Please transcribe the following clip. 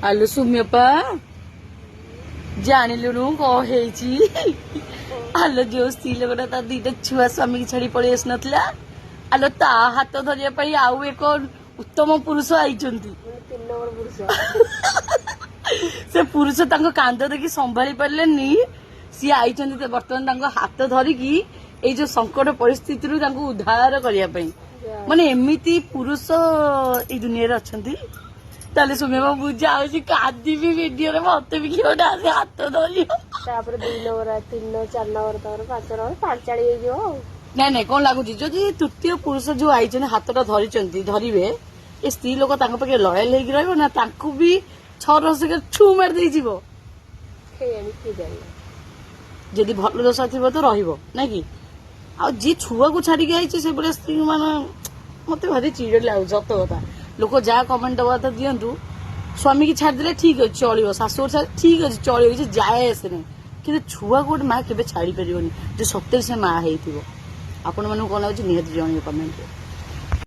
ଆଲୋ ସୌମ୍ୟପା ଜାଣିଲୁଣୁ କଣ ହେଇଛି? ଆଲୋ ଯୋଉ ସ୍ତ୍ରୀ ଲୋକଟା ତା ଦିଟା ଛୁଆ ସ୍ୱାମୀକି ଛାଡି ପଳେଇ ଆସିନଥିଲା, ଆଲୋ ତା ହାତ ଧରିବା ପାଇଁ ଆଉ ଏକ ଉତ୍ତମ ପୁରୁଷ ଆଇଛନ୍ତି। ସେ ପୁରୁଷ ତାଙ୍କ କାନ୍ଦ ଦେଖି ସମ୍ଭାଳି ପାରିଲେନି, ସିଏ ଆଇଛନ୍ତି ବର୍ତ୍ତମାନ ତାଙ୍କ ହାତ ଧରିକି ଏଇ ଯୋଉ ସଙ୍କଟ ପରିସ୍ଥିତିରୁ ତାଙ୍କୁ ଉଦ୍ଧାର କରିବା ପାଇଁ। ମାନେ ଏମିତି ପୁରୁଷ ଏଇ ଦୁନିଆରେ ଅଛନ୍ତି। ତାହେଲେ ସୌମ୍ୟପା ମୁଁ ଯାଉଛି କାନ୍ଦିବି ଭିଡିଓରେ, ମତେ ବି କିଏ ଗୋଟେ ଆସି ହାତ ଧରିବ। ତାପରେ 2 ନମ୍ବର 3 4 ନମ୍ବର ତାପରେ 5 ନମ୍ବର ପାଞ୍ଚାଳି ହେଇଯିବ ଆଉ। ନାଇଁ ନାଇଁ କଣ ଲାଗୁଛି ଯଦି ତୃତୀୟ ପୁରୁଷ ଯୋଉ ଆଇଛନ୍ତି ହାତଟା ଧରିଛନ୍ତି ଧରିବେ, ଏ ସ୍ତ୍ରୀ ଲୋକ ତାଙ୍କ ପାଖେ ଲୟାଲ ହେଇକି ରହିବ ନା ତାଙ୍କୁ ବି 6 ରସିକା ଛୁ ମାରି ଦେଇଯିବ? ଯଦି ଭଲ ଦଶା ଥିବ ତ ରହିବ ନାଇଁ କି? ଆଉ ଯିଏ ଛୁଆକୁ ଛାଡିକି ଆଇଛି ସେଭଳିଆ ସ୍ତ୍ରୀ ମାନେ ମତେ ଭାରି ଚିଡ ଲାଗୁଛି ସତ କଥା। ଲୋକ ଯାହା କମେଣ୍ଟ ଦବା କଥା ଦିଅନ୍ତୁ, ସ୍ୱାମୀ କି ଛାଡିଦେଲେ ଠିକ ଅଛି ଚଳିବ, ଶାଶୁ ଠିକ ଅଛି ଚଳିବ, କିଛି ଯାଏ ଆସେ ନାହିଁ, କିନ୍ତୁ ଛୁଆକୁ ଗୋଟେ ମା କେବେ ଛାଡି ପାରିବନି ଯେ ସତରେ ସେ ମା ହେଇଥିବ। ଆପଣ ମାନଙ୍କୁ କଣ ଲାଗୁଛି ନିହାତି ଜଣେଇବେ କମେଣ୍ଟରେ।